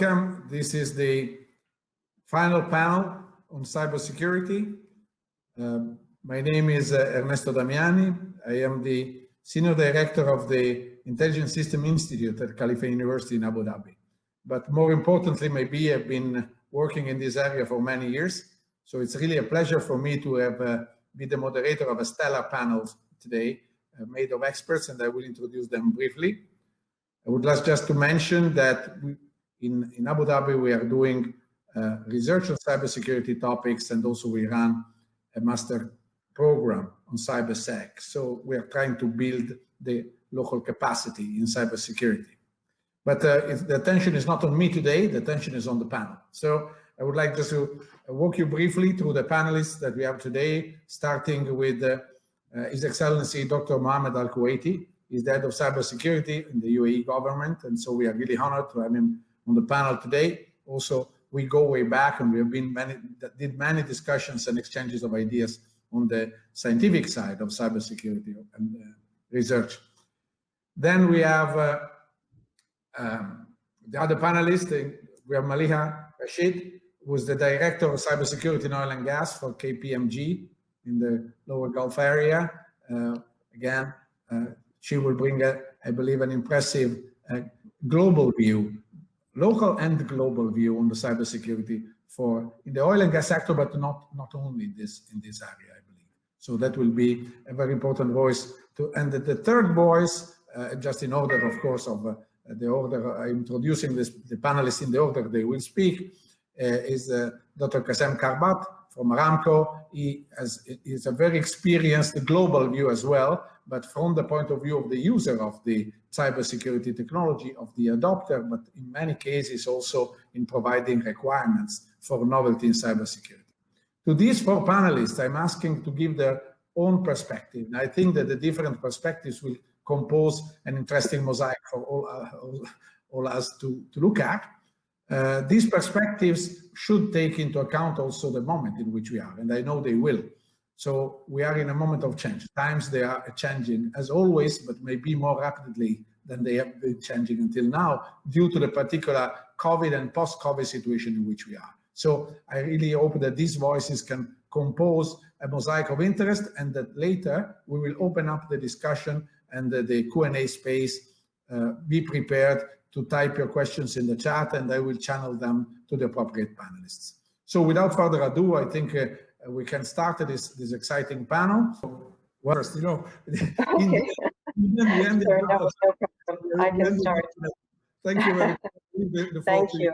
welcome. This is the final panel on cybersecurity. My name is Ernesto Damiani. I am the Senior Director of the Intelligence System Institute at Khalifa University in Abu Dhabi. But more importantly, maybe I've been working in this area for many years. So it's really a pleasure for me to have be the moderator of a stellar panel today made of experts, and I will introduce them briefly. I would like just to mention that in Abu Dhabi, we are doing research on cybersecurity topics, and also we run a master program on cybersec. So we are trying to build the local capacity in cybersecurity. But the attention is not on me today, the attention is on the panel. So I would like just to walk you briefly through the panelists that we have today, starting with His Excellency Dr. Mohamed Al-Kuwaiti. He's the head of cybersecurity in the UAE government, and so we are really honored to have him on the panel today. Also, we go way back, and we have been did many discussions and exchanges of ideas on the scientific side of cybersecurity and research. Then we have the other panelists. We have Maliha Rashid, who is the Director of Cybersecurity in Oil and Gas for KPMG in the Lower Gulf area. Again, she will bring, I believe, an impressive global view, local and global view on the cybersecurity in the oil and gas sector, but not only in this area, I believe. So that will be a very important voice. And the third voice, just in order, of course, of the order introducing the panelists in the order they will speak, is Dr. Qasem Kharbat from Aramco. He is a very experienced global view as well, but from the point of view of the user of the cybersecurity technology, of the adopter, but in many cases also in providing requirements for novelty in cybersecurity. To these four panelists, I'm asking to give their own perspective. And I think that the different perspectives will compose an interesting mosaic for all us to look at. These perspectives should take into account also the moment in which we are, and I know they will. So we are in a moment of change. Times they are changing as always, but maybe more rapidly than they have been changing until now due to the particular COVID and post-COVID situation in which we are. So I really hope that these voices can compose a mosaic of interest, and that later we will open up the discussion and the Q&A space. Be prepared to type your questions in the chat, and I will channel them to the appropriate panelists. So without further ado, I think we can start this exciting panel. Well, first, you know, okay. I can start. Thank you very much. Thank you.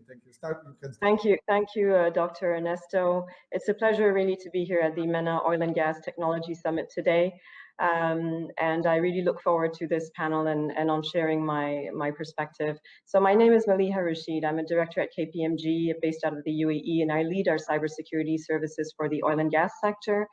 Thank you. Start. Thank you, Dr. Ernesto. It's a pleasure really to be here at the MENA Oil and Gas Technology Summit today. And I really look forward to this panel and on sharing my perspective. So my name is Maliha Rashid. I'm a director at KPMG based out of the UAE, and I lead our cybersecurity services for the oil and gas sector,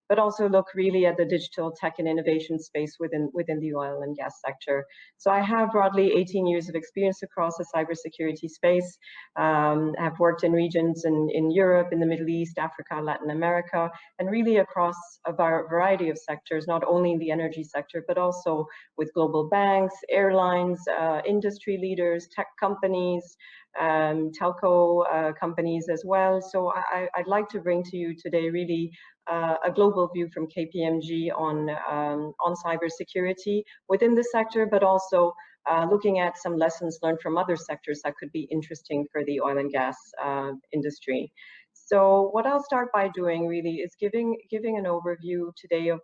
but also look really at the digital tech and innovation space within the oil and gas sector. So I have broadly 18 years of experience across the cybersecurity space. I've worked in regions in Europe, in the Middle East, Africa, Latin America, and really across a variety of sectors, not only in the energy sector, but also with global banks, airlines, industry leaders, tech companies, telco companies as well. So I'd like to bring to you today really a global view from KPMG on cybersecurity within the sector, but also looking at some lessons learned from other sectors that could be interesting for the oil and gas industry. So what I'll start by doing really is giving an overview today of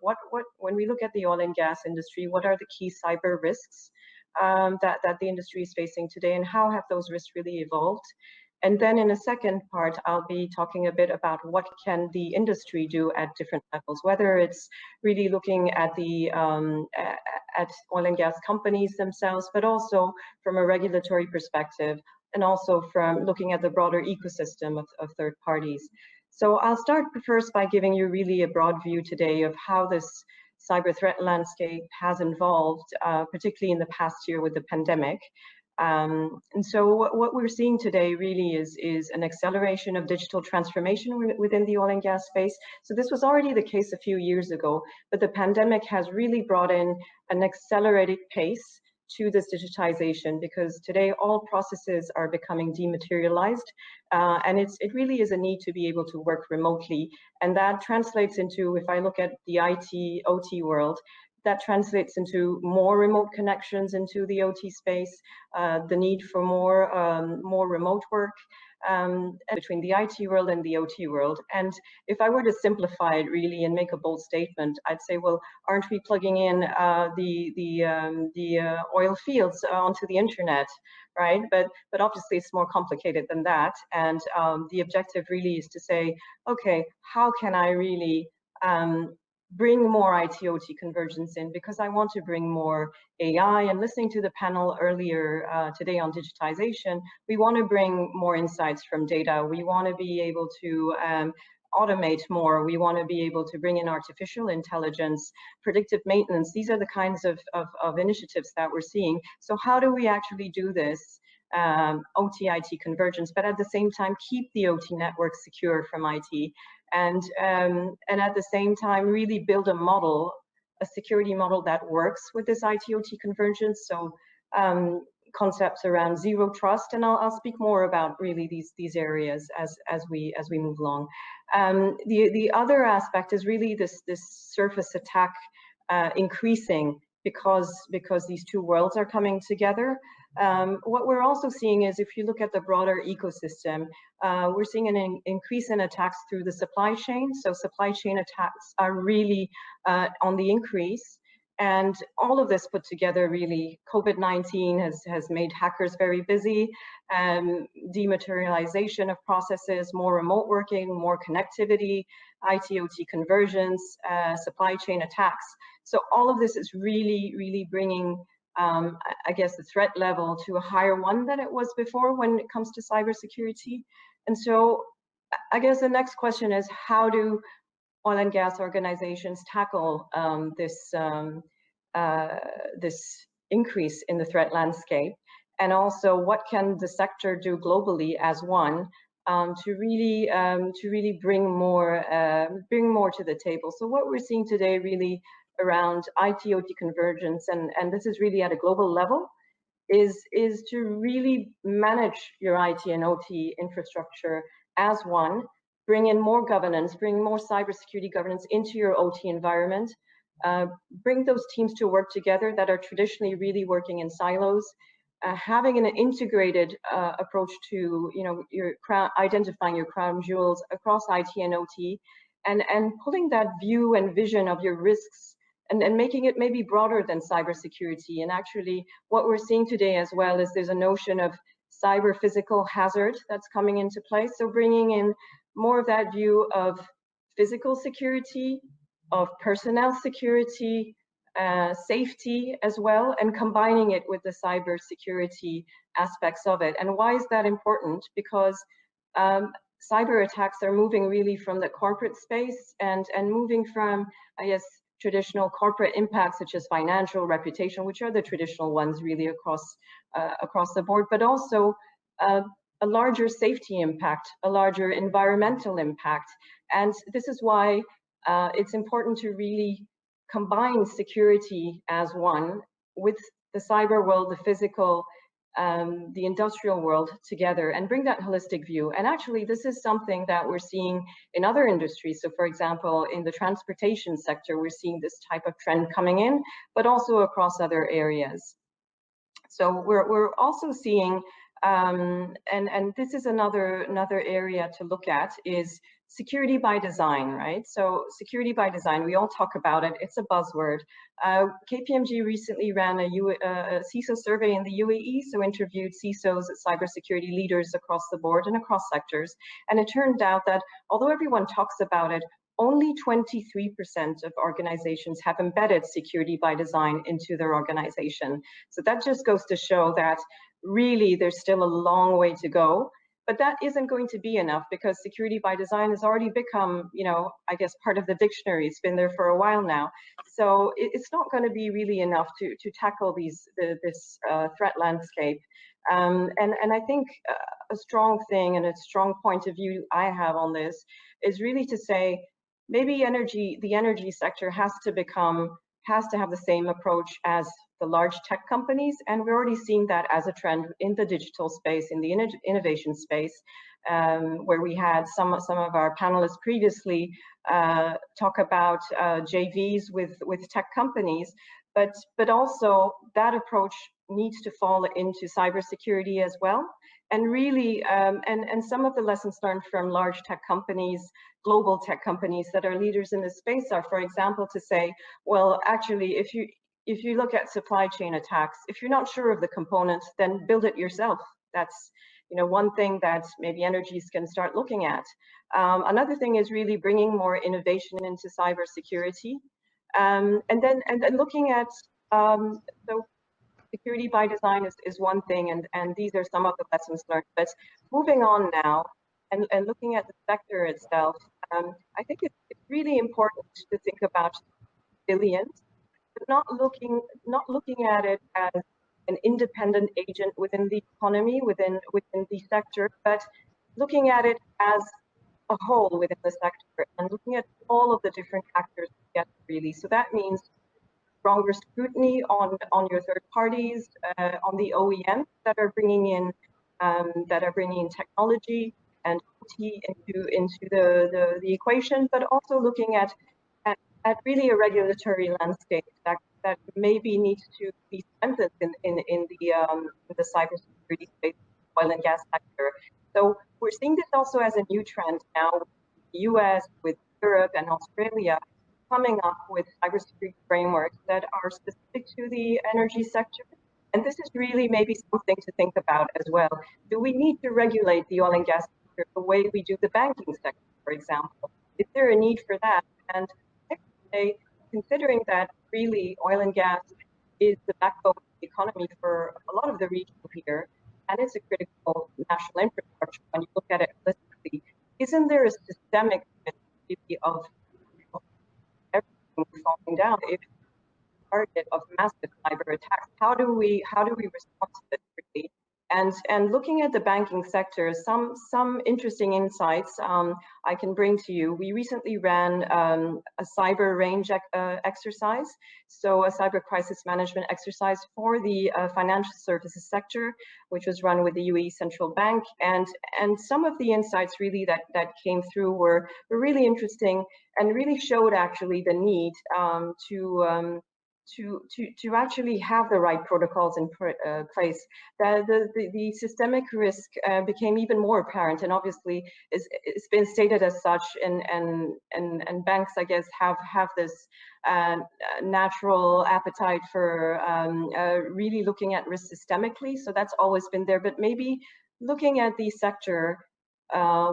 when we look at the oil and gas industry, what are the key cyber risks that the industry is facing today, and how have those risks really evolved? And then in a second part, I'll be talking a bit about what can the industry do at different levels, whether it's really looking at the at oil and gas companies themselves, but also from a regulatory perspective, and also from looking at the broader ecosystem of third parties. So I'll start first by giving you really a broad view today of how this cyber threat landscape has evolved, particularly in the past year with the pandemic. And so what we're seeing today really is an acceleration of digital transformation within the oil and gas space. So this was already the case a few years ago, but the pandemic has really brought in an accelerated pace to this digitization, because today all processes are becoming dematerialized, and it really is a need to be able to work remotely. And that translates into, if I look at the IT, OT world, that translates into more remote connections into the OT space, the need for more remote work between the IT world and the OT world. And if I were to simplify it really and make a bold statement, I'd say, well, aren't we plugging in the oil fields onto the internet, right? But obviously it's more complicated than that. And the objective really is to say, okay, how can I really bring more IT-OT convergence in, because I want to bring more AI. And listening to the panel earlier today on digitization, we want to bring more insights from data. We want to be able to automate more. We want to be able to bring in artificial intelligence, predictive maintenance. These are the kinds of initiatives that we're seeing. So how do we actually do this? OT-IT convergence, but at the same time keep the OT network secure from IT, and at the same time really build a model, a security model that works with this IT-OT convergence. So concepts around zero trust, and I'll speak more about really these areas as we move along. The other aspect is really this surface attack increasing because these two worlds are coming together. What we're also seeing is, if you look at the broader ecosystem, we're seeing an increase in attacks through the supply chain. So supply chain attacks are really on the increase. And all of this put together, really, COVID-19 has made hackers very busy, dematerialization of processes, more remote working, more connectivity, IT-OT convergence, supply chain attacks. So all of this is really bringing, I guess, the threat level to a higher one than it was before when it comes to cybersecurity. And so I guess the next question is, how do oil and gas organizations tackle this increase in the threat landscape? And also, what can the sector do globally as one to really bring more to the table? So what we're seeing today really around IT-OT convergence, and this is really at a global level, is to really manage your IT and OT infrastructure as one, bring in more governance, bring more cybersecurity governance into your OT environment, bring those teams to work together that are traditionally really working in silos, having an integrated approach to identifying your crown jewels across IT and OT, and pulling that view and vision of your risks and making it maybe broader than cybersecurity. And actually, what we're seeing today as well is there's a notion of cyber physical hazard that's coming into play. So bringing in more of that view of physical security, of personnel security, safety as well, and combining it with the cybersecurity aspects of it. And why is that important? Because cyber attacks are moving really from the corporate space and moving from, I guess, traditional corporate impacts such as financial, reputation, which are the traditional ones really across the board, but also a larger safety impact, a larger environmental impact. And this is why it's important to really combine security as one with the cyber world, the physical, the industrial world together, and bring that holistic view. And actually, this is something that we're seeing in other industries. So for example, in the transportation sector, we're seeing this type of trend coming in, but also across other areas. So we're also seeing, and this is another area to look at, is security by design, right? So security by design, we all talk about it, it's a buzzword. KPMG recently ran a CISO survey in the UAE, so interviewed CISOs, cybersecurity leaders across the board and across sectors. And it turned out that although everyone talks about it, only 23% of organizations have embedded security by design into their organization. So that just goes to show that really there's still a long way to go. But that isn't going to be enough, because security by design has already become, I guess, part of the dictionary. It's been there for a while now. So it's not going to be really enough to tackle this threat landscape. And I think a strong thing and a strong point of view I have on this is really to say, maybe the energy sector has to have the same approach as the large tech companies, and we're already seeing that as a trend in the digital space, in the innovation space, where we had some of our panelists previously talk about JVs with tech companies, but also that approach needs to fall into cybersecurity as well. And really, and some of the lessons learned from large tech companies, global tech companies that are leaders in this space are, for example, to say, well, actually, if you look at supply chain attacks, if you're not sure of the components, then build it yourself. That's, you know, one thing that maybe energies can start looking at. Another thing is really bringing more innovation into cybersecurity, and then looking at so security by design is one thing, and these are some of the lessons learned. But moving on now and looking at the sector itself, I think it's really important to think about resilience, but not looking at it as an independent agent within the economy, within the sector, but looking at it as a whole within the sector and looking at all of the different actors together, really. So that means stronger scrutiny on your third parties, on the OEMs that are bringing in technology and OT into the equation, but also looking at really a regulatory landscape that maybe needs to be strengthened in the cybersecurity space, oil and gas sector. So we're seeing this also as a new trend now, with the US, with Europe and Australia, coming up with cybersecurity frameworks that are specific to the energy sector. And this is really maybe something to think about as well. Do we need to regulate the oil and gas sector the way we do the banking sector, for example? Is there a need for that? And considering that really oil and gas is the backbone of the economy for a lot of the region here, and it's a critical national infrastructure when you look at it holistically, isn't there a systemic risk of everything falling down if target of massive cyber attacks? How do we respond to this quickly? And looking at the banking sector, some interesting insights I can bring to you. We recently ran a cyber range exercise, so a cyber crisis management exercise for the financial services sector, which was run with the UAE Central Bank. And some of the insights really that came through were really interesting and really showed actually the need to actually have the right protocols in place. The systemic risk became even more apparent, and obviously it's been stated as such. And banks, I guess, have this natural appetite for really looking at risk systemically. So that's always been there. But maybe looking at the sector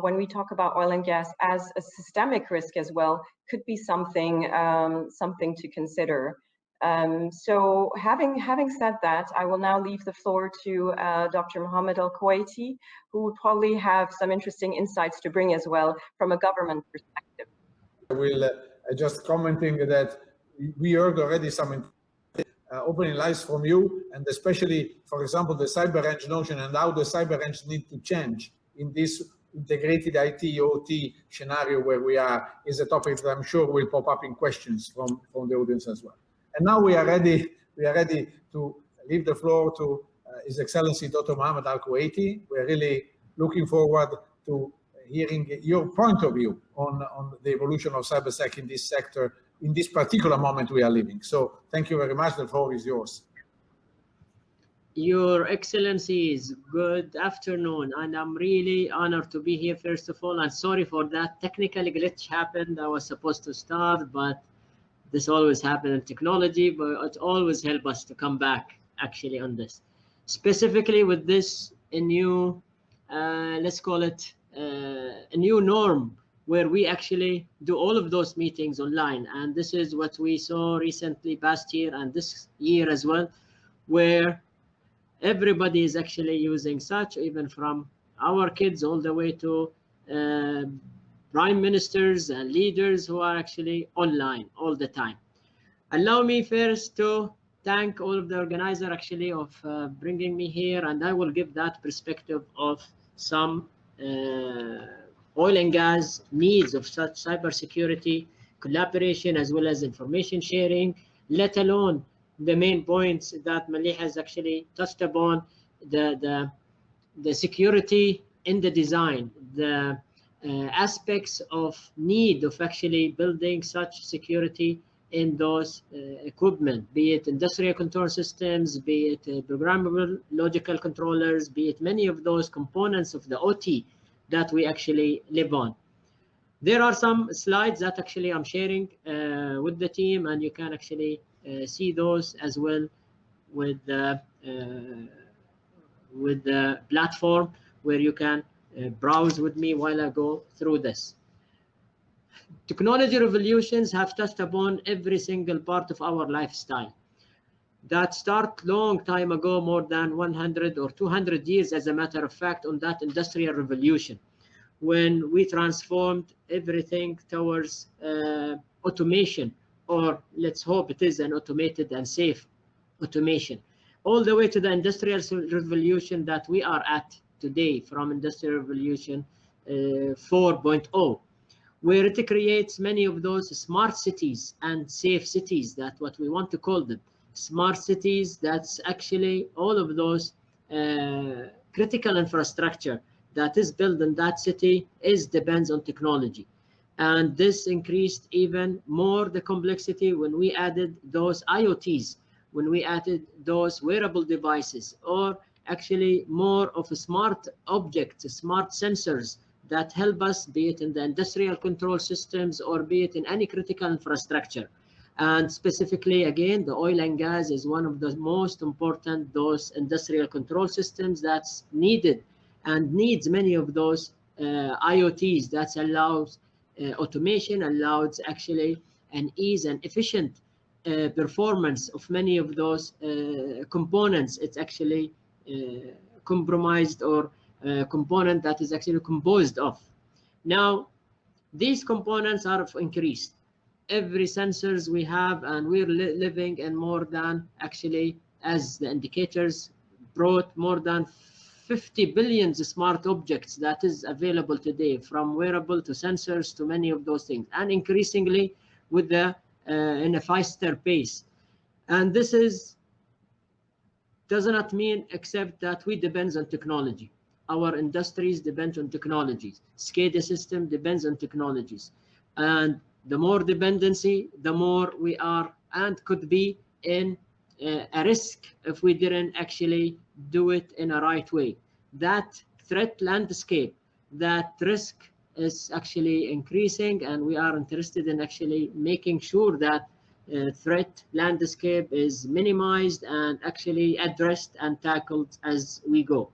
when we talk about oil and gas as a systemic risk as well could be something to consider. So having said that, I will now leave the floor to Dr. Mohamed Al-Kuwaiti, who would probably have some interesting insights to bring as well from a government perspective. I will just commenting that we heard already some opening lines from you, and especially, for example, the cyber range notion and how the cyber range need to change in this integrated IT OT scenario where we are is a topic that I'm sure will pop up in questions from the audience as well. And now we are ready to leave the floor to His Excellency Dr. Mohamed Al-Kuwaiti. We're really looking forward to hearing your point of view on the evolution of cybersec in this sector, in this particular moment we are living. So thank you very much. The floor is yours. Your Excellencies, good afternoon, and I'm really honored to be here. First of all, and sorry for that technical glitch happened. I was supposed to start, but this always happens in technology, but it always helps us to come back actually on this. Specifically with this a new, let's call it a new norm where we actually do all of those meetings online. And this is what we saw recently past year and this year as well, where everybody is actually using such, even from our kids all the way to prime ministers and leaders who are actually online all the time. Allow me first to thank all of the organizer actually of bringing me here, and I will give that perspective of some oil and gas needs of such cybersecurity collaboration as well as information sharing, let alone the main points that Maliha has actually touched upon: the security in the design, the aspects of need of actually building such security in those equipment, be it industrial control systems, be it programmable logical controllers, be it many of those components of the OT that we actually live on. There are some slides that actually I'm sharing with the team, and you can actually see those as well with the platform, where you can browse with me while I go through this. Technology revolutions have touched upon every single part of our lifestyle. That start long time ago, more than 100 or 200 years, as a matter of fact, on that industrial revolution, when we transformed everything towards automation, or let's hope it is an automated and safe automation, all the way to the industrial revolution that we are at today, from Industrial Revolution 4.0, where it creates many of those smart cities and safe cities, that's what we want to call them. Smart cities, that's actually all of those critical infrastructure that is built in that city depends on technology. And this increased even more the complexity when we added those IoTs, when we added those wearable devices, or actually more of a smart objects, smart sensors that help us, be it in the industrial control systems or be it in any critical infrastructure. And specifically, again, the oil and gas is one of the most important, those industrial control systems that's needed and needs many of those IoTs that allows automation, allows actually an ease and efficient performance of many of those components. It's actually compromised or component that is actually composed of. Now, these components are increased. Every sensors we have, and we're living in more than, actually, as the indicators brought, more than 50 billion smart objects that is available today, from wearable to sensors to many of those things, and increasingly with the in a faster pace. And this does not mean except that we depend on technology. Our industries depend on technologies. SCADA system depends on technologies. And the more dependency, the more we are and could be in a risk if we didn't actually do it in a right way. That threat landscape, that risk is actually increasing, and we are interested in actually making sure that threat landscape is minimized and actually addressed and tackled as we go.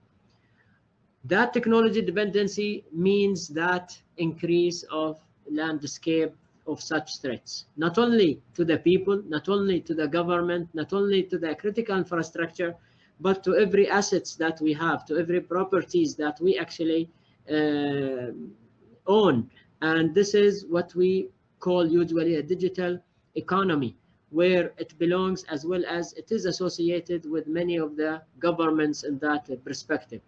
That technology dependency means that increase of landscape of such threats, not only to the people, not only to the government, not only to the critical infrastructure, but to every assets that we have, to every properties that we actually own. And this is what we call usually a digital economy, where it belongs, as well as it is associated with many of the governments in that perspective.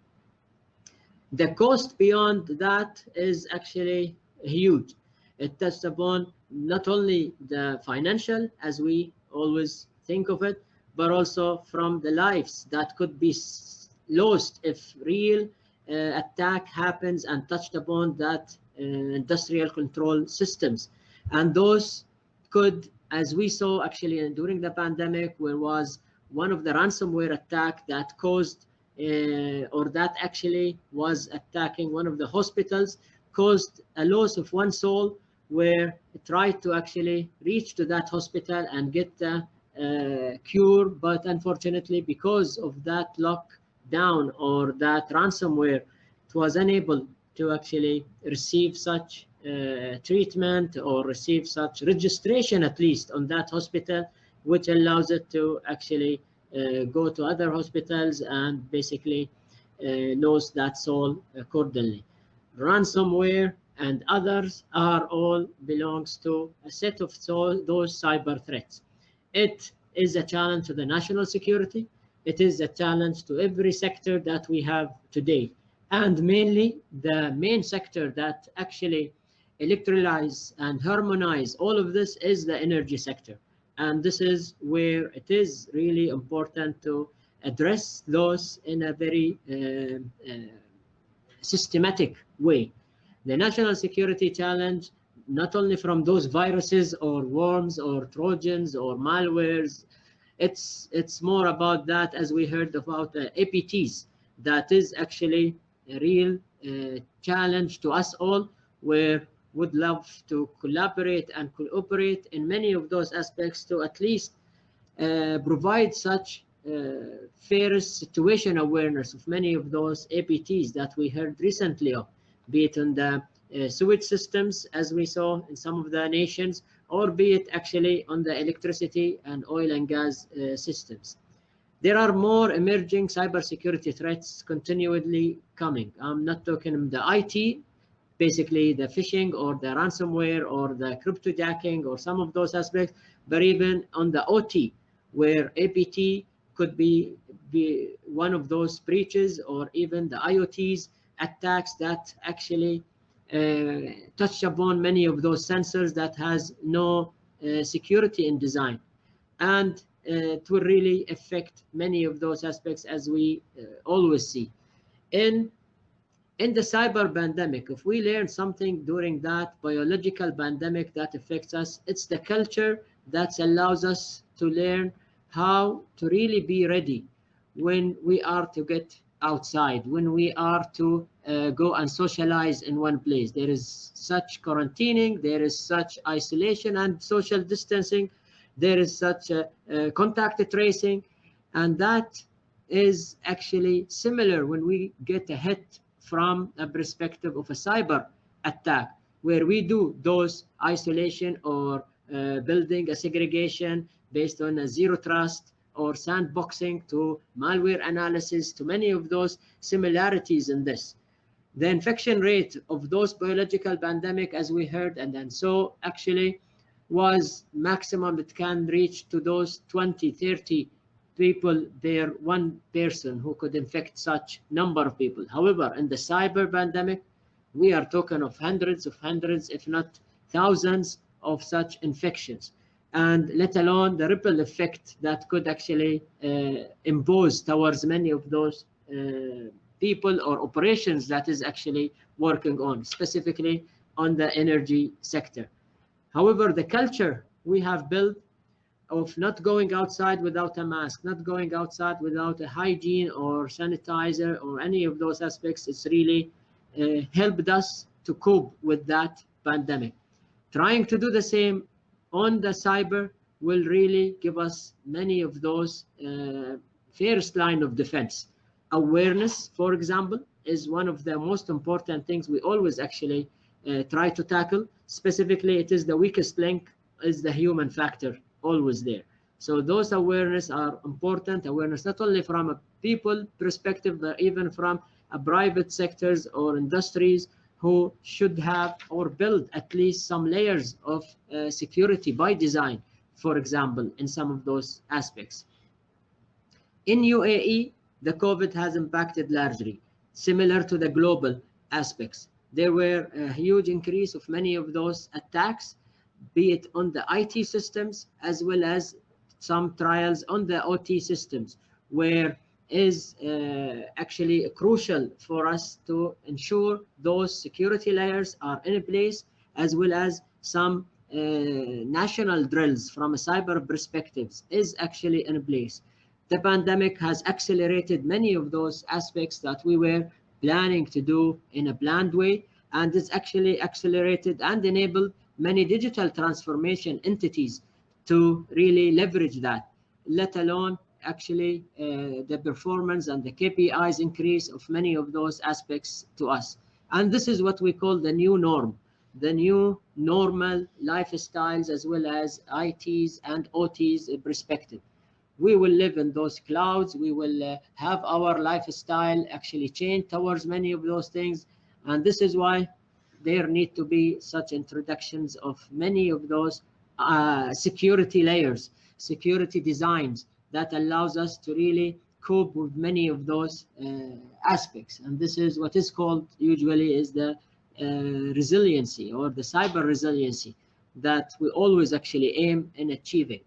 The cost beyond that is actually huge. It touched upon not only the financial, as we always think of it, but also from the lives that could be lost if real attack happens, and touched upon that industrial control systems. And those could, as we saw actually during the pandemic, where was one of the ransomware attack that caused or that actually was attacking one of the hospitals, caused a loss of one soul, where it tried to actually reach to that hospital and get the cure, but unfortunately, because of that lockdown or that ransomware, it was unable to actually receive such treatment or receive such registration, at least on that hospital, which allows it to actually go to other hospitals and basically lose that soul accordingly. Ransomware and others are all belongs to a set of those cyber threats. It is a challenge to the national security. It is a challenge to every sector that we have today. And mainly the main sector that actually electrolyze and harmonize all of this is the energy sector. And this is where it is really important to address those in a very systematic way. The national security challenge, not only from those viruses or worms or trojans or malwares, it's more about that, as we heard about APTs. That is actually a real challenge to us all, where would love to collaborate and cooperate in many of those aspects to at least provide such fairest situation awareness of many of those APTs that we heard recently of, be it on the sewage systems, as we saw in some of the nations, or be it actually on the electricity and oil and gas systems. There are more emerging cybersecurity threats continually coming. I'm not talking the IT, basically the phishing or the ransomware or the cryptojacking or some of those aspects, but even on the OT, where APT could be one of those breaches, or even the IoTs attacks that actually touch upon many of those sensors that has no security in design. And it will really affect many of those aspects, as we always see. In the cyber pandemic, if we learn something during that biological pandemic that affects us, it's the culture that allows us to learn how to really be ready when we are to get outside, when we are to go and socialize in one place. There is such quarantining, there is such isolation and social distancing, there is such contact tracing, and that is actually similar when we get a hit from a perspective of a cyber attack, where we do those isolation or building a segregation based on a zero trust or sandboxing to malware analysis, to many of those similarities in this. The infection rate of those biological pandemic, as we heard, and then so actually was maximum it can reach to those 20, 30 people there, one person who could infect such number of people. However, in the cyber pandemic, we are talking of hundreds, if not thousands of such infections, and let alone the ripple effect that could actually impose towards many of those people or operations that is actually working on, specifically on the energy sector. However, the culture we have built of not going outside without a mask, not going outside without a hygiene or sanitizer or any of those aspects, it's really helped us to cope with that pandemic. Trying to do the same on the cyber will really give us many of those first line of defense. Awareness, for example, is one of the most important things we always actually try to tackle. Specifically, it is the weakest link, is the human factor, always there. So those awareness are important. Awareness not only from a people perspective, but even from a private sectors or industries who should have or build at least some layers of security by design, for example, in some of those aspects. In UAE, the COVID has impacted largely, similar to the global aspects. There were a huge increase of many of those attacks, be it on the IT systems as well as some trials on the OT systems, where is actually crucial for us to ensure those security layers are in place, as well as some national drills from a cyber perspectives is actually in place. The pandemic has accelerated many of those aspects that we were planning to do in a planned way, and it's actually accelerated and enabled many digital transformation entities to really leverage that, let alone actually the performance and the KPIs increase of many of those aspects to us. And this is what we call the new norm, the new normal lifestyles, as well as ITs and OTs perspective. We will live in those clouds. We will have our lifestyle actually change towards many of those things. And this is why there need to be such introductions of many of those security layers, security designs that allows us to really cope with many of those aspects. And this is what is called usually is the resiliency or the cyber resiliency that we always actually aim in achieving.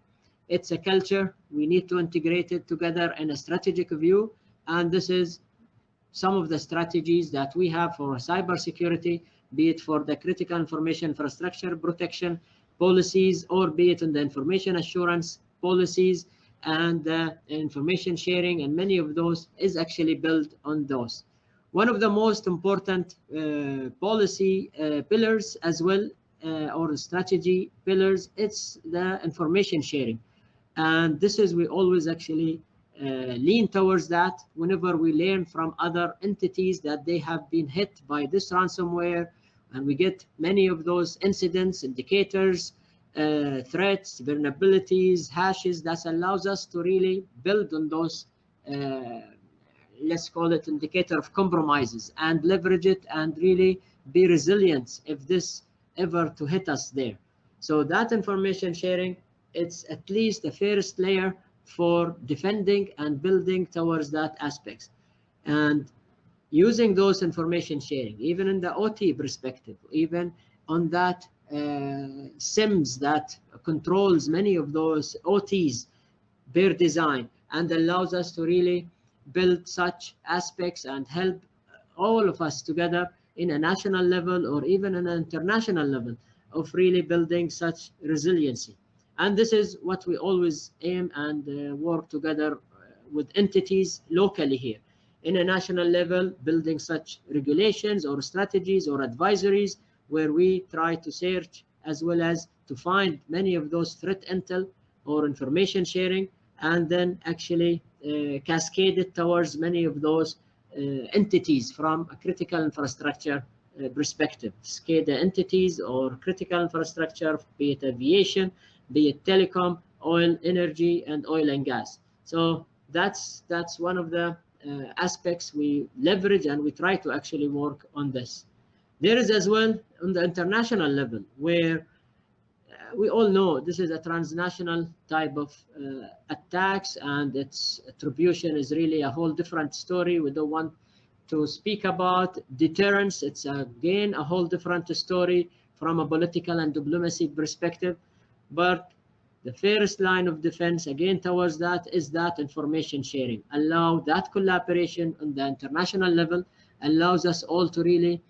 It's a culture. We need to integrate it together in a strategic view. And this is some of the strategies that we have for cybersecurity, be it for the critical information infrastructure protection policies, or be it in the information assurance policies and information sharing, and many of those is actually built on those. One of the most important policy pillars as well, or strategy pillars, it's the information sharing. And this is, we always actually lean towards that whenever we learn from other entities that they have been hit by this ransomware, and we get many of those incidents, indicators, threats, vulnerabilities, hashes, that allows us to really build on those, let's call it indicator of compromises, and leverage it and really be resilient if this ever to hit us there. So that information sharing, it's at least the first layer for defending and building towards that aspects. And using those information sharing, even in the OT perspective, even on that SIMs that controls many of those OTs, their design, and allows us to really build such aspects and help all of us together in a national level or even an international level of really building such resiliency. And this is what we always aim and work together with entities locally here. In a national level, building such regulations or strategies or advisories where we try to search as well as to find many of those threat intel or information sharing, and then actually cascade it towards many of those entities from a critical infrastructure perspective. SCADA entities or critical infrastructure, be it aviation, be it telecom, oil, energy, and oil and gas. So that's one of the aspects we leverage, and we try to actually work on this. There is as well on the international level, where we all know this is a transnational type of attacks, and its attribution is really a whole different story. We don't want to speak about deterrence. It's again a whole different story from a political and diplomacy perspective. But the first line of defense again towards that is that information sharing. Allow that collaboration on the international level, allows us all to really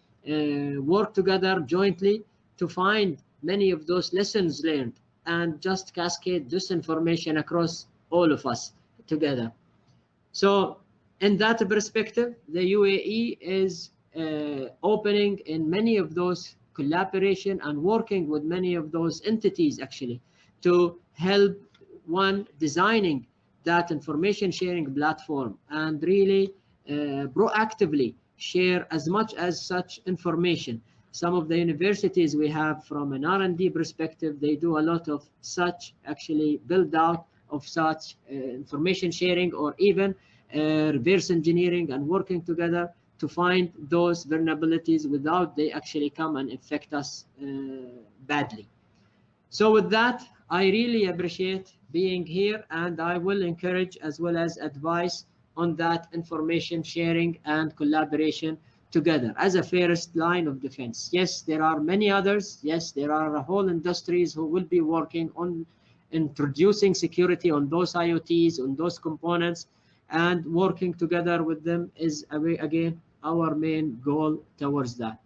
work together jointly to find many of those lessons learned and just cascade this information across all of us together. So in that perspective, the UAE is opening in many of those collaboration and working with many of those entities actually to help one designing that information sharing platform and really proactively share as much as such information. Some of the universities we have from an R&D perspective, they do a lot of such actually build out of such information sharing, or even reverse engineering and working together to find those vulnerabilities without they actually come and affect us badly. So with that, I really appreciate being here, and I will encourage as well as advise on that information sharing and collaboration together as a first line of defense. Yes, there are many others. Yes, there are whole industries who will be working on introducing security on those IoTs, on those components, and working together with them is again our main goal towards that.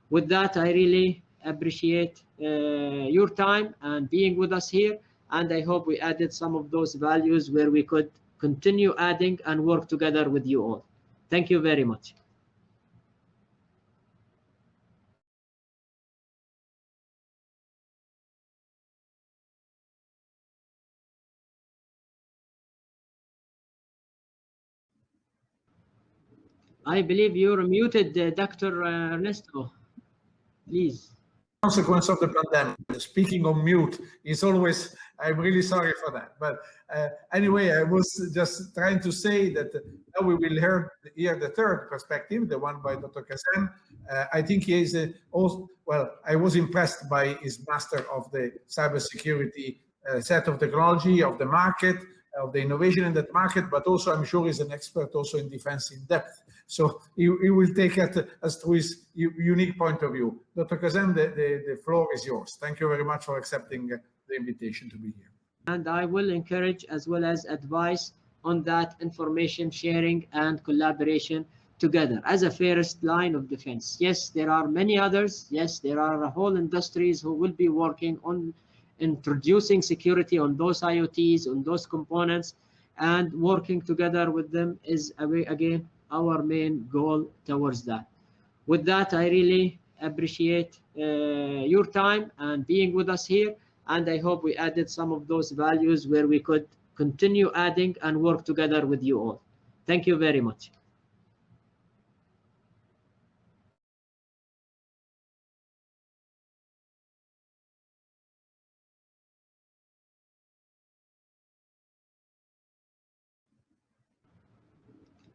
With that, I really appreciate your time and being with us here, and I hope we added some of those values where we could continue adding and work together with you all. Thank you very much. I believe you're muted, Dr. Ernesto. Please. Consequence of the pandemic. Speaking on mute is always, I'm really sorry for that. But anyway, I was just trying to say that now we will hear the third perspective, the one by Dr. Qasem. I think he is also, well, I was impressed by his master of the cybersecurity set of technology, of the market, of the innovation in that market, but also I'm sure he's an expert also in defense in depth. So he will take it as to his unique point of view. Dr. Qasem, the floor is yours. Thank you very much for accepting the invitation to be here. and I will encourage as well as advise on that information sharing and collaboration together as a first line of defense. Yes, there are many others. Yes, there are whole industries who will be working on introducing security on those IoTs, on those components, and working together with them is, again, our main goal towards that. With that, I really appreciate your time and being with us here, and I hope we added some of those values where we could continue adding and work together with you all. Thank you very much.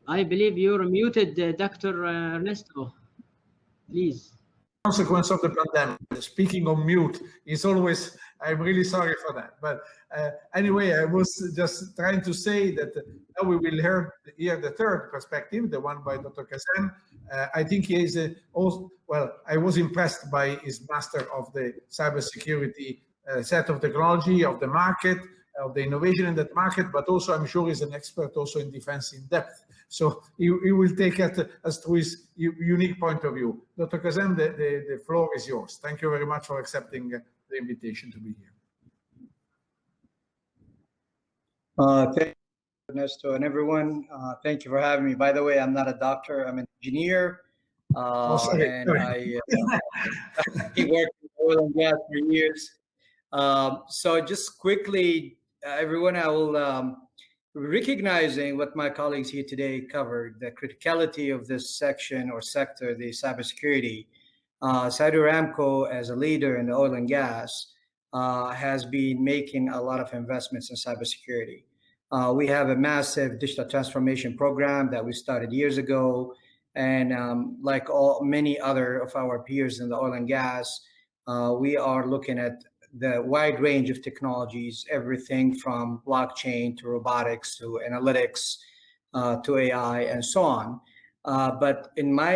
I believe you're muted, Dr. Ernesto. Please. Consequence of the pandemic. Speaking on mute is always, I'm really sorry for that. But anyway, I was just trying to say that now we will hear the third perspective, the one by Dr. Qasem. I think he is also, well, I was impressed by his master of the cybersecurity set of technology, of the market, of the innovation in that market, but also I'm sure he's an expert also in defense in depth. So he will take us to his unique point of view. Dr. Qasem, the floor is yours. Thank you very much for accepting the invitation to be here. Thank you, Ernesto, and everyone. Thank you for having me. By the way, I'm not a doctor, I'm an engineer. And I worked in oil and gas for years. So just quickly, everyone, I will recognizing what my colleagues here today covered, the criticality of this section or sector, the cybersecurity. Saudi Aramco, as a leader in the oil and gas, has been making a lot of investments in cybersecurity. We have a massive digital transformation program that we started years ago. And like many other of our peers in the oil and gas, we are looking at the wide range of technologies, everything from blockchain to robotics to analytics to AI and so on. But in my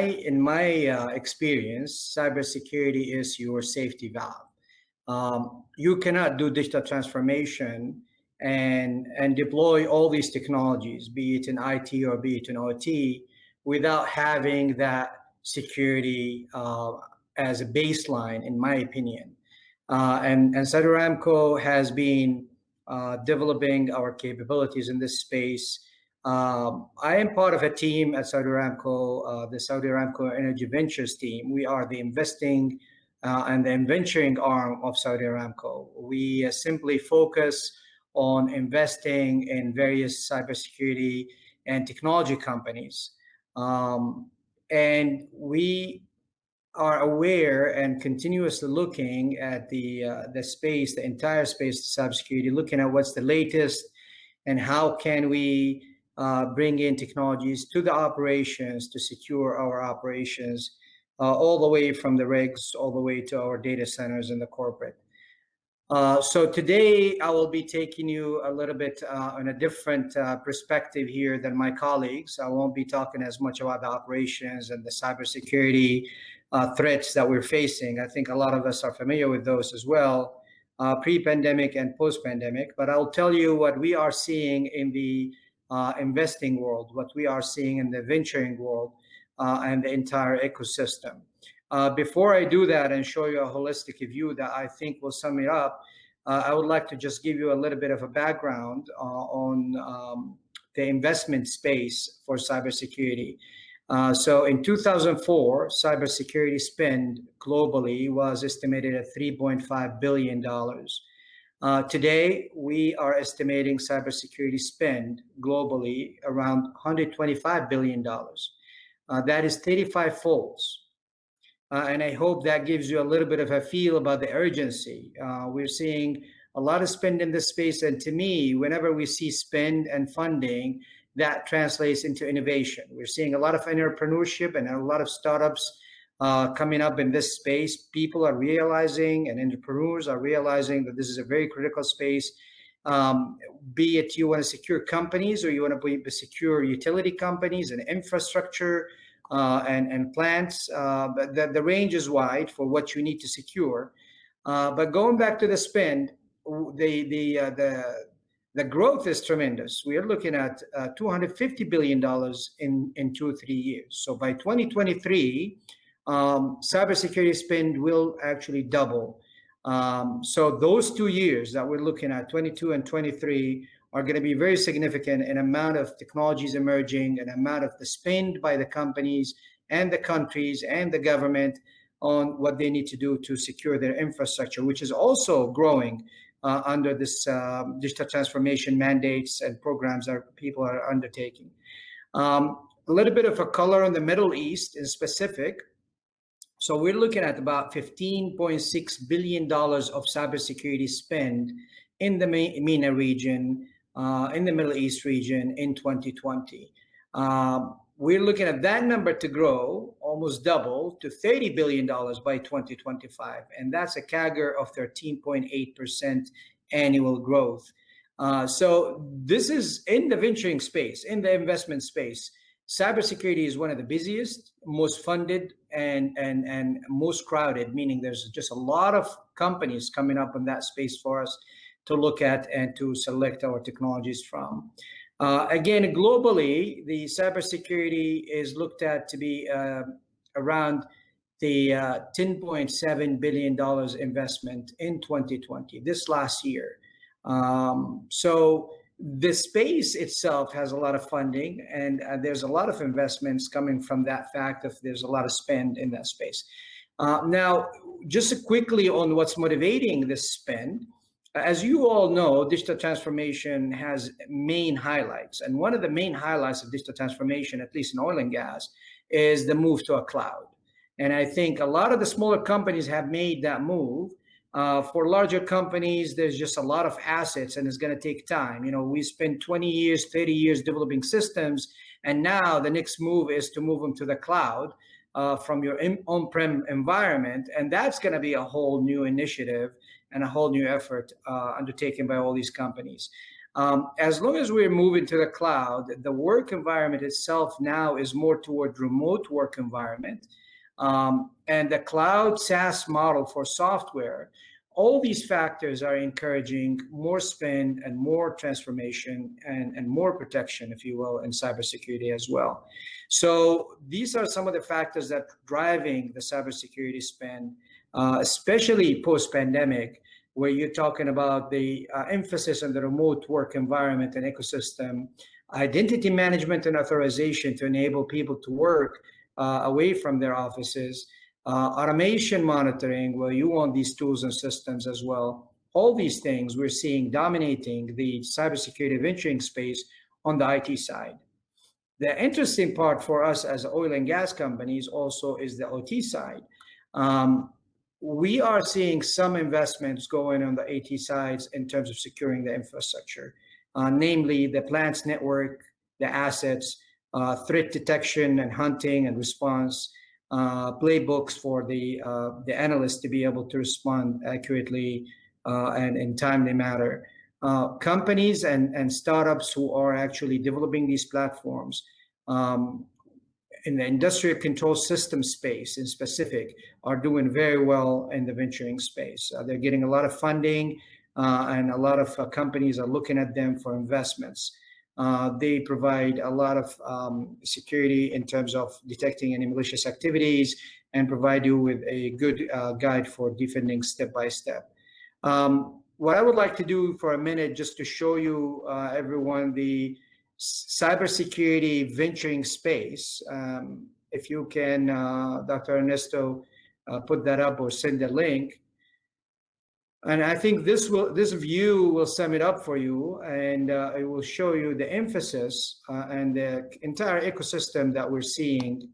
experience, cybersecurity is your safety valve. You cannot do digital transformation and deploy all these technologies, be it in IT or be it in OT, without having that security as a baseline, in my opinion. And Saudi Aramco has been developing our capabilities in this space. I am part of a team at Saudi Aramco, the Saudi Aramco Energy Ventures team. We are the investing and the venturing arm of Saudi Aramco. We simply focus on investing in various cybersecurity and technology companies. And we are aware and continuously looking at the space, the entire space of cybersecurity, looking at what's the latest and how can we bring in technologies to the operations to secure our operations, all the way from the rigs, all the way to our data centers in the corporate. So today I will be taking you a little bit on a different perspective here than my colleagues. I won't be talking as much about the operations and the cybersecurity threats that we're facing. I think a lot of us are familiar with those as well, pre-pandemic and post-pandemic. But I'll tell you what we are seeing in the investing world, what we are seeing in the venturing world, and the entire ecosystem. Before I do that and show you a holistic view that I think will sum it up, I would like to just give you a little bit of a background on the investment space for cybersecurity. So in 2004, cybersecurity spend globally was estimated at $3.5 billion. Today, we are estimating cybersecurity spend globally around $125 billion. That is 35 folds. And I hope that gives you a little bit of a feel about the urgency. We're seeing a lot of spend in this space. And to me, whenever we see spend and funding, that translates into innovation. We're seeing a lot of entrepreneurship and a lot of startups coming up in this space. People are realizing, and entrepreneurs are realizing, that this is a very critical space. Be it you want to secure companies or you want to secure utility companies and infrastructure and plants. But the range is wide for what you need to secure. But going back to the spend, the growth is tremendous. We are looking at $250 billion in 2-3 years. So by 2023, cybersecurity spend will actually double. So those 2 years that we're looking at, 22 and 23, are going to be very significant in amount of technologies emerging, and amount of the spend by the companies and the countries and the government on what they need to do to secure their infrastructure, which is also growing under this digital transformation mandates and programs that people are undertaking. A little bit of a color on the Middle East in specific. So we're looking at about $15.6 billion of cybersecurity spend in the MENA region, in the Middle East region in 2020. We're looking at that number to grow almost double to $30 billion by 2025. And that's a CAGR of 13.8% annual growth. So this is in the venturing space, in the investment space. Cybersecurity is one of the busiest, most funded, and most crowded, meaning there's just a lot of companies coming up in that space for us to look at and to select our technologies from. Again, globally, the cybersecurity is looked at to be around the $10.7 billion investment in 2020, this last year. So the space itself has a lot of funding, and there's a lot of investments coming from that fact that there's a lot of spend in that space. Now, just quickly on what's motivating this spend. As you all know, digital transformation has main highlights. And one of the main highlights of digital transformation, at least in oil and gas, is the move to a cloud. And I think a lot of the smaller companies have made that move. For larger companies, there's just a lot of assets, and it's going to take time. You know, we spent 20 years, 30 years developing systems, and now the next move is to move them to the cloud from your on-prem environment. And that's going to be a whole new initiative and a whole new effort undertaken by all these companies. As long as we're moving to the cloud, the work environment itself now is more toward remote work environment. And the cloud SaaS model for software, all these factors are encouraging more spend and more transformation and more protection, if you will, in cybersecurity as well. So these are some of the factors that are driving the cybersecurity spend, especially post-pandemic, where you're talking about the emphasis on the remote work environment and ecosystem, identity management and authorization to enable people to work away from their offices, automation monitoring, where you want these tools and systems as well. All these things we're seeing dominating the cybersecurity venturing space on the IT side. The interesting part for us as oil and gas companies also is the OT side. We are seeing some investments going on the AT sides in terms of securing the infrastructure, namely the plants network, the assets, threat detection and hunting and response, playbooks for the analysts to be able to respond accurately and in timely manner. Companies and startups who are actually developing these platforms in the industrial control system space in specific are doing very well in the venturing space. They're getting a lot of funding and a lot of companies are looking at them for investments. They provide a lot of security in terms of detecting any malicious activities and provide you with a good guide for defending step by step. What I would like to do for a minute, just to show you everyone the cybersecurity venturing space. If you can, Dr. Ernesto, put that up or send a link. And I think this view will sum it up for you, and it will show you the emphasis and the entire ecosystem that we're seeing.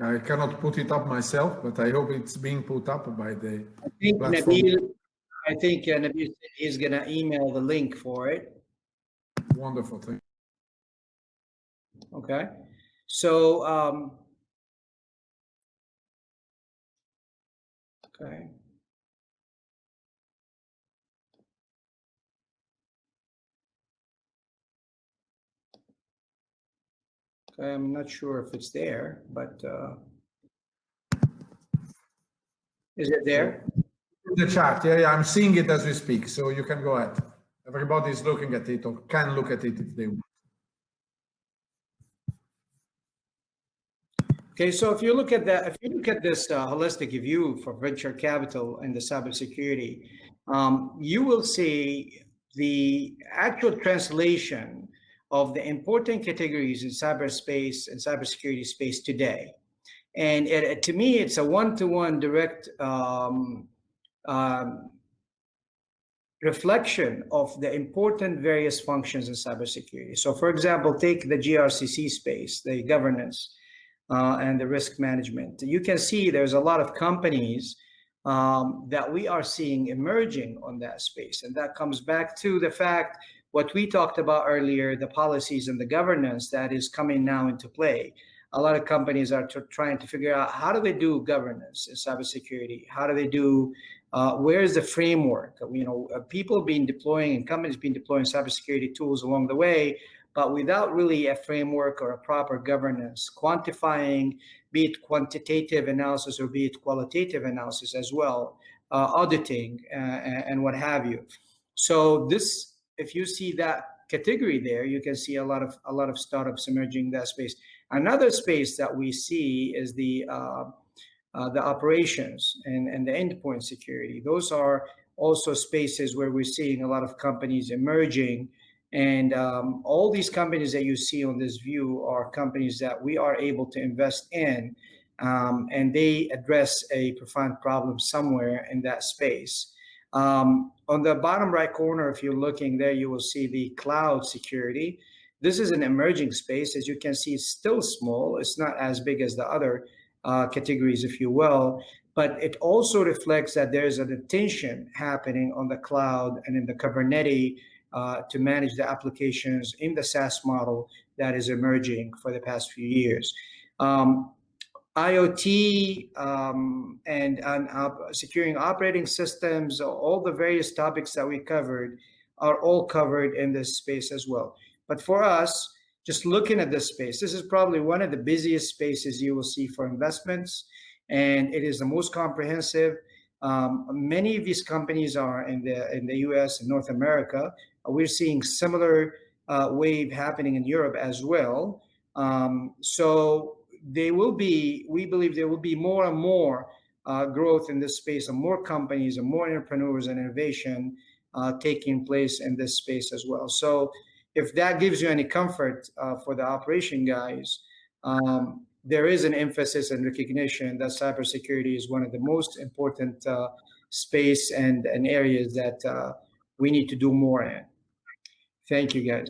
I cannot put it up myself, but I hope it's being put up by the platform. I think Nabil said he's going to email the link for it. Wonderful thing. Okay, so okay. I'm not sure if it's there, but is it there? The chart, yeah, I'm seeing it as we speak, so you can go ahead. Everybody is looking at it or can look at it if they want. Okay, so if you look at that, if you look at this holistic view for venture capital and the cybersecurity, you will see the actual translation of the important categories in cyberspace and cybersecurity space today. And to me, it's a one-to-one direct reflection of the important various functions in cybersecurity. So for example, take the GRCC space, the governance and the risk management. You can see there's a lot of companies that we are seeing emerging on that space. And that comes back to the fact, what we talked about earlier, the policies and the governance that is coming now into play. A lot of companies are trying to figure out, how do they do governance in cybersecurity? How do they do, where is the framework? You know, people been deploying and companies been deploying cybersecurity tools along the way, but without really a framework or a proper governance, quantifying, be it quantitative analysis or be it qualitative analysis as well, auditing and what have you. So this, if you see that category there, you can see a lot of startups emerging in that space. Another space that we see is the operations and the endpoint security. Those are also spaces where we're seeing a lot of companies emerging. And all these companies that you see on this view are companies that we are able to invest in, and they address a profound problem somewhere in that space. On the bottom right corner, if you're looking there, you will see the cloud security. This is an emerging space. As you can see, it's still small. It's not as big as the other categories, if you will, but it also reflects that there's an attention happening on the cloud and in the Kubernetes to manage the applications in the SaaS model that is emerging for the past few years. IoT and securing operating systems, all the various topics that we covered are all covered in this space as well. But for us, just looking at this space, this is probably one of the busiest spaces you will see for investments, and it is the most comprehensive. Many of these companies are in the US and North America. We're seeing similar wave happening in Europe as well. So they will be, we believe there will be more and more growth in this space, and more companies and more entrepreneurs and innovation taking place in this space as well. So if that gives you any comfort for the operation guys, there is an emphasis and recognition that cybersecurity is one of the most important space and areas that we need to do more in. Thank you, guys.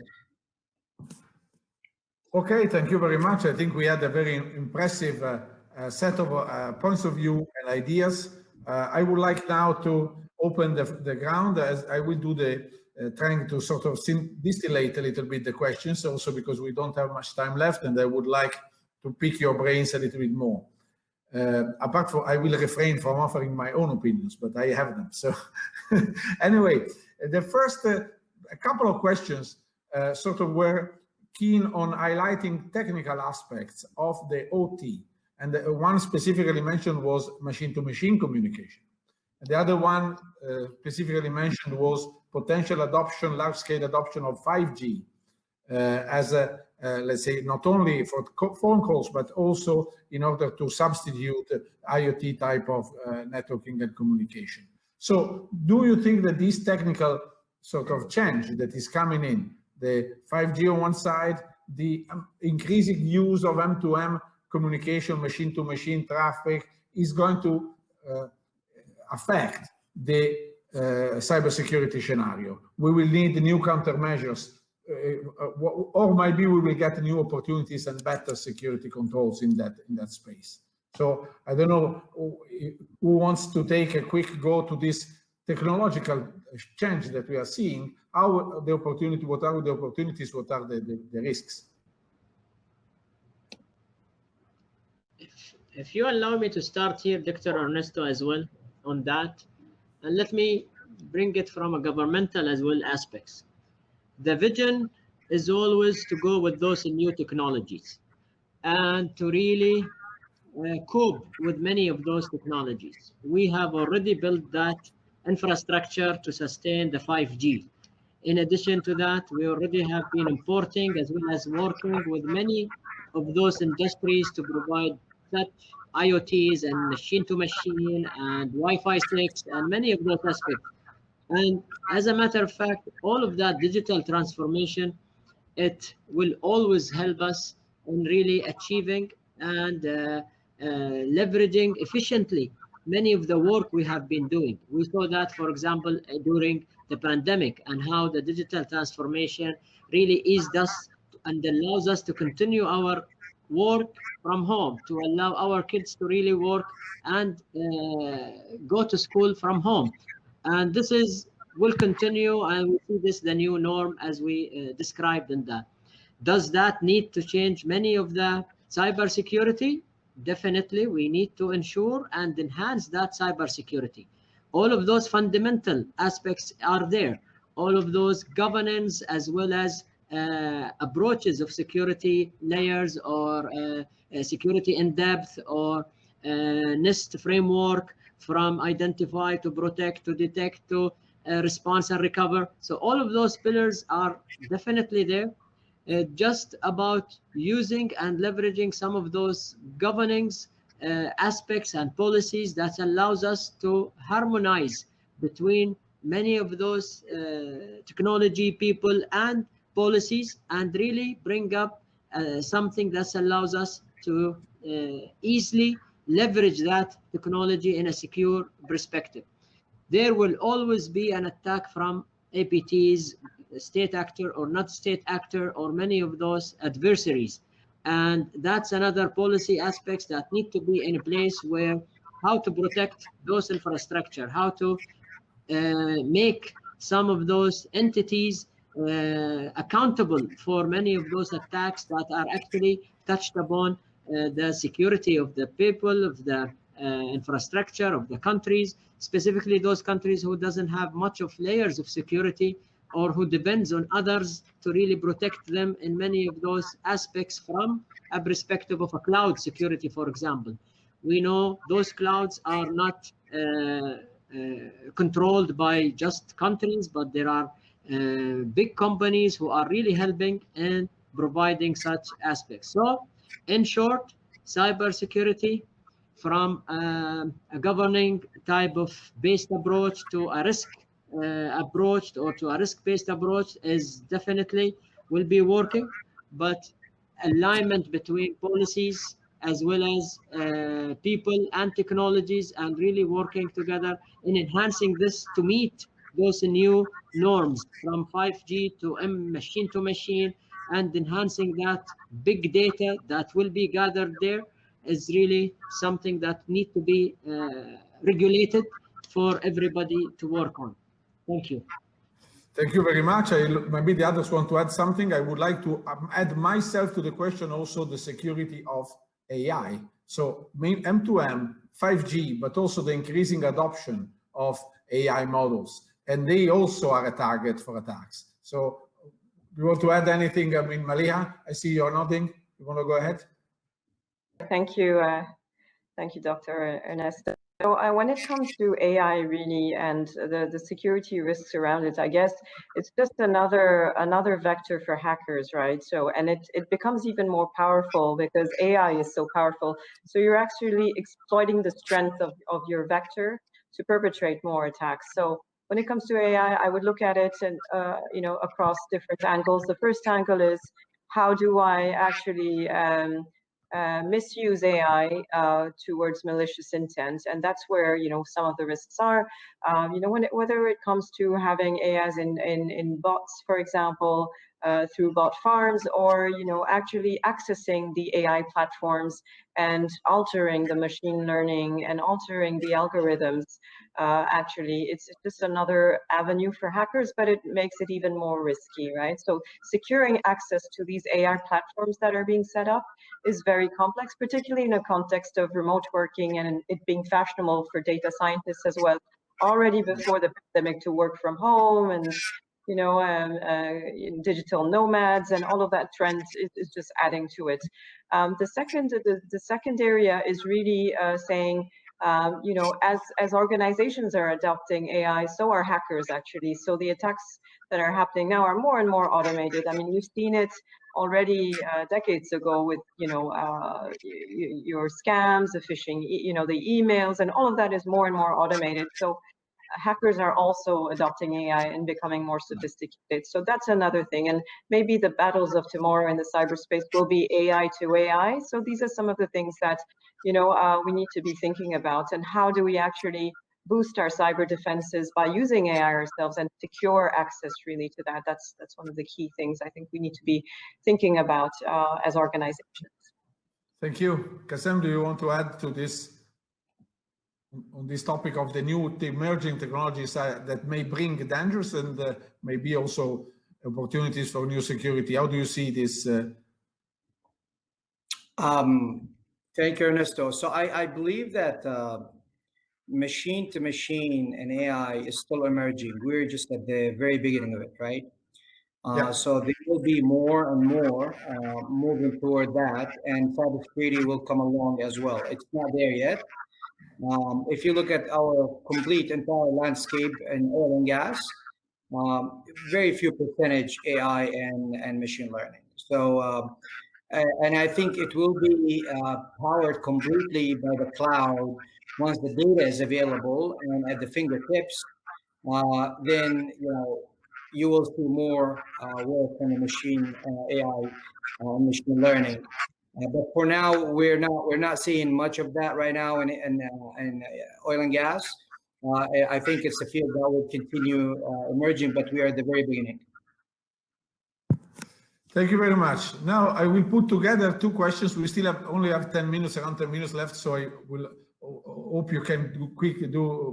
Okay, thank you very much. I think we had a very impressive set of points of view and ideas. I would like now to open the ground, as I will do the trying to sort of distillate a little bit the questions, also because we don't have much time left, and I would like to pick your brains a little bit more. Apart from, I will refrain from offering my own opinions, but I have them. So anyway, the first a couple of questions sort of were keen on highlighting technical aspects of the OT. And the one specifically mentioned was machine-to-machine communication. And the other one specifically mentioned was potential adoption, large-scale adoption of 5G as a, let's say, not only for phone calls, but also in order to substitute IoT type of networking and communication. So do you think that this technical sort of change that is coming in, the 5G on one side, the increasing use of M2M communication, machine-to-machine traffic, is going to affect the cybersecurity scenario? We will need new countermeasures, or maybe we will get new opportunities and better security controls in that space. So I don't know who wants to take a quick go to this technological change that we are seeing. How the opportunity? What are the opportunities? What are the risks? If you allow me to start here, Dr. Ernesto, as well on that, and let me bring it from a governmental as well aspects. The vision is always to go with those new technologies. and to really cope with many of those technologies. We have already built that infrastructure to sustain the 5G. In addition to that, we already have been importing as well as working with many of those industries to provide such IoTs and machine to machine and Wi-Fi 6 and many of those aspects. And as a matter of fact, all of that digital transformation, it will always help us in really achieving and leveraging efficiently many of the work we have been doing. We saw that, for example, during the pandemic, and how the digital transformation really eased us and allows us to continue our work from home, to allow our kids to really work and go to school from home. And this will continue, and we see this the new norm as we described in that. Does that need to change many of the cybersecurity? Definitely, we need to ensure and enhance that cybersecurity. All of those fundamental aspects are there. All of those governance as well as approaches of security layers or security in depth or NIST framework, from identify to protect to detect to response and recover. So all of those pillars are definitely there. Just about using and leveraging some of those governance aspects and policies that allows us to harmonize between many of those technology people and policies, and really bring up something that allows us to easily leverage that technology in a secure perspective. There will always be an attack from APTs, state actor or not state actor, or many of those adversaries. And that's another policy aspects that need to be in place, where how to protect those infrastructure, how to make some of those entities accountable for many of those attacks that are actually touched upon the security of the people, of the infrastructure of the countries, specifically those countries who doesn't have much of layers of security, or who depends on others to really protect them in many of those aspects from a perspective of a cloud security, for example. We know those clouds are not controlled by just countries, but there are big companies who are really helping and providing such aspects. So in short, cybersecurity, from a governing type of based approach to a risk approach, or to a risk-based approach, is definitely will be working, but alignment between policies as well as people and technologies, and really working together in enhancing this to meet those new norms from 5G to machine to machine, and enhancing that big data that will be gathered there is really something that need to be regulated for everybody to work on. Thank you. Thank you very much. Maybe the others want to add something. I would like to add myself to the question also, the security of AI. So M2M, 5G, but also the increasing adoption of AI models. And they also are a target for attacks. So you want to add anything? I mean, Maliha, I see you're nodding. You want to go ahead? Thank you, Dr. Ernesto. So when it comes to AI, really, and the security risks around it, I guess it's just another vector for hackers, right? So, and it becomes even more powerful because AI is so powerful. So you're actually exploiting the strength of your vector to perpetrate more attacks. So when it comes to AI, I would look at it and across different angles. The first angle is, how do I actually misuse AI towards malicious intent, and that's where some of the risks are. Whether it comes to having AIs in bots, for example, through bot farms, or actually accessing the AI platforms and altering the machine learning and altering the algorithms. Actually, it's just another avenue for hackers, but it makes it even more risky, right? So securing access to these AI platforms that are being set up is very complex, particularly in a context of remote working and it being fashionable for data scientists as well, already before the pandemic, to work from home and digital nomads, and all of that trend is just adding to it. The second area is really saying, as organizations are adopting AI, so are hackers actually. So the attacks that are happening now are more and more automated. I mean, you've seen it already decades ago with, your scams, the phishing, the emails, and all of that is more and more automated. So hackers are also adopting AI and becoming more sophisticated. So that's another thing. And maybe the battles of tomorrow in the cyberspace will be AI to AI. So these are some of the things that, we need to be thinking about. And how do we actually boost our cyber defenses by using AI ourselves and secure access really to that? That's one of the key things I think we need to be thinking about as organizations. Thank you. Qasem, do you want to add to this? On this topic of the emerging technologies that may bring dangers and maybe also opportunities for new security. How do you see this? Thank you, Ernesto. So I believe that machine to machine and AI is still emerging. We're just at the very beginning of it, right? So there will be more and more moving toward that, and cybersecurity will come along as well. It's not there yet. If you look at our complete entire landscape in oil and gas, very few percentage AI and machine learning. So, and I think it will be powered completely by the cloud once the data is available and at the fingertips. Then you will see more work on the machine AI and machine learning. But for now, we're not seeing much of that right now in oil and gas. I think it's a field that will continue emerging, but we are at the very beginning. Thank you very much. Now I will put together two questions. We still only have 10 minutes, around 10 minutes left, so I will hope you can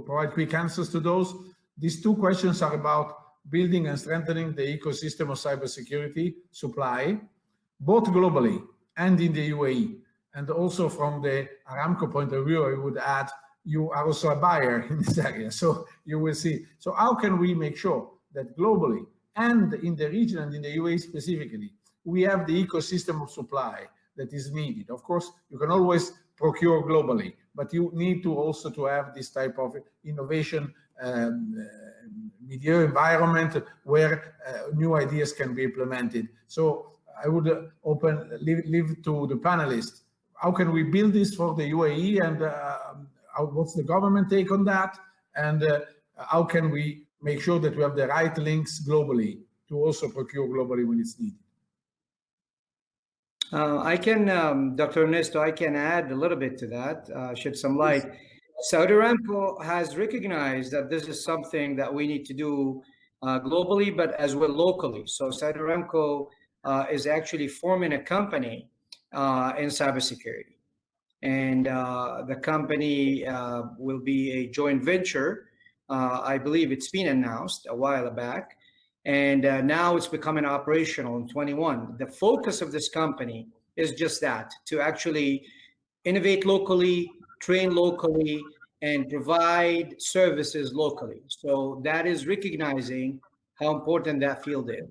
provide quick answers to those. These two questions are about building and strengthening the ecosystem of cybersecurity supply, both globally and in the UAE. And also from the Aramco point of view, I would add, you are also a buyer in this area, so you will see. So how can we make sure that globally and in the region and in the UAE specifically, we have the ecosystem of supply that is needed? Of course, you can always procure globally, but you need to also to have this type of innovation milieu environment where new ideas can be implemented. So I would leave to the panelists. How can we build this for the UAE, and what's the government take on that? And how can we make sure that we have the right links globally to also procure globally when it's needed? I can, Dr. Ernesto, I can add a little bit to that, shed some light. Saudi Aramco has recognized that this is something that we need to do globally, but as well locally. So Saudi Aramco is actually forming a company in cybersecurity. And the company will be a joint venture. I believe it's been announced a while back. And now it's becoming operational in 21. The focus of this company is just that, to actually innovate locally, train locally, and provide services locally. So that is recognizing how important that field is.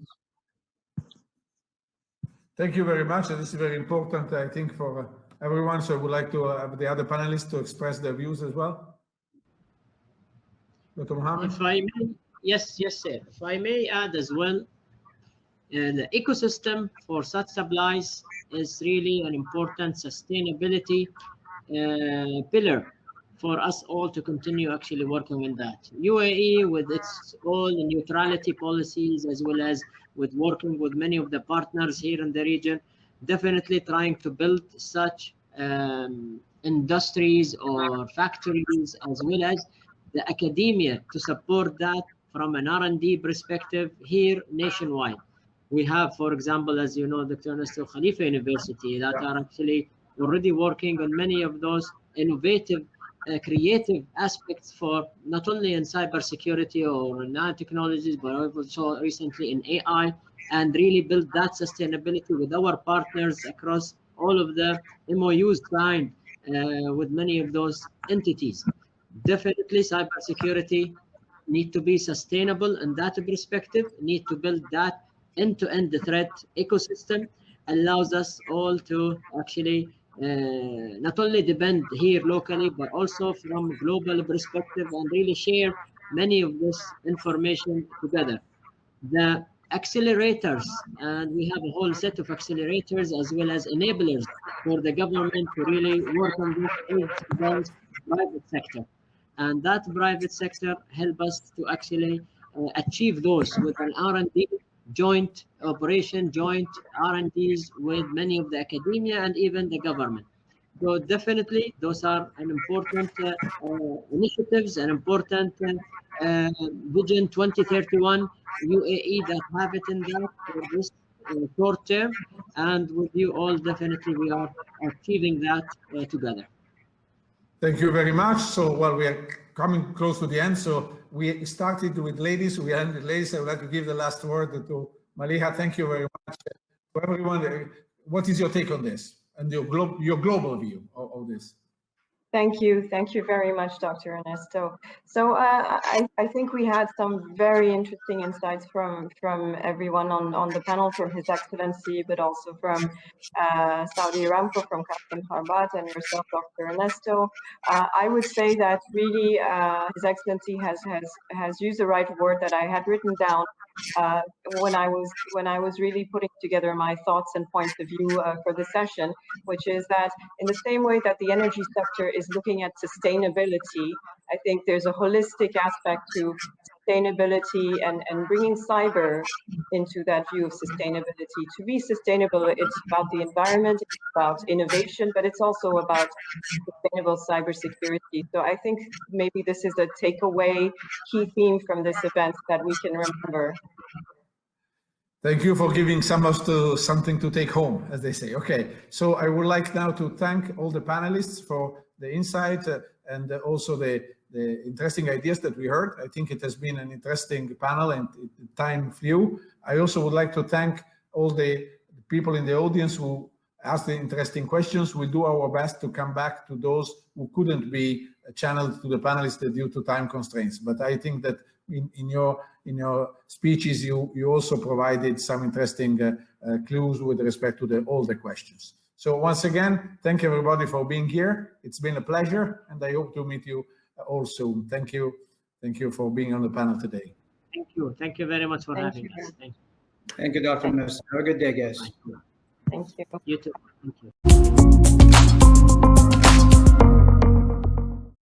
Thank you very much. And this is very important, I think, for everyone. So I would like to have the other panelists to express their views as well. Dr. Mohamed? If I may, yes, sir. If I may add as well, the ecosystem for such supplies is really an important sustainability pillar for us all to continue actually working on that. UAE, with its own neutrality policies, as well as with working with many of the partners here in the region, definitely trying to build such industries or factories, as well as the academia to support that from an R&D perspective here nationwide. We have, for example, as you know, Dr. Ernesto, Khalifa University that are actually already working on many of those innovative, creative aspects for not only in cybersecurity or nanotechnologies, but also recently in AI, and really build that sustainability with our partners across all of the MOUs signed with many of those entities. Definitely cybersecurity need to be sustainable in that perspective, need to build that end-to-end threat ecosystem, allows us all to actually not only depend here locally, but also from global perspective, and really share many of this information together. The accelerators, and we have a whole set of accelerators as well as enablers for the government to really work on this, is the private sector. And that private sector help us to actually achieve those with an R&D joint operation, joint R&Ds with many of the academia and even the government. So definitely those are an important initiatives, and important Vision 2031 UAE that have it in that for this short term. And with you all, definitely we are achieving that together. Thank you very much. So, well, we are coming close to the end. So we started with ladies. We ended with ladies. I would like to give the last word to Maliha. Thank you very much. For everyone, what is your take on this and your global view of this? Thank you very much, Dr. Ernesto. So I think we had some very interesting insights from everyone on the panel, from His Excellency, but also from Saudi Aramco, from Qasem, Kharbat, and yourself, Dr. Ernesto. I would say that really His Excellency has used the right word that I had written down when I was really putting together my thoughts and points of view for the session, which is that in the same way that the energy sector is looking at sustainability, I think there's a holistic aspect to sustainability and bringing cyber into that view of sustainability. To be sustainable, it's about the environment, it's about innovation, but it's also about sustainable cybersecurity. So I think maybe this is a takeaway key theme from this event that we can remember. Thank you for giving some of us something to take home, as they say. Okay, so I would like now to thank all the panelists for the insight and also the interesting ideas that we heard. I think it has been an interesting panel and time flew. I also would like to thank all the people in the audience who asked the interesting questions. We'll do our best to come back to those who couldn't be channeled to the panelists due to time constraints. But I think that in your speeches, you also provided some interesting clues with respect to all the questions. So once again, thank everybody for being here. It's been a pleasure, and I hope to meet you all soon. Thank you. Thank you for being on the panel today. Thank you. Thank you very much for having us. Thank you. Thank you, Dr. Ernesto. Have a good day, guys. Thank you. You too. Thank you.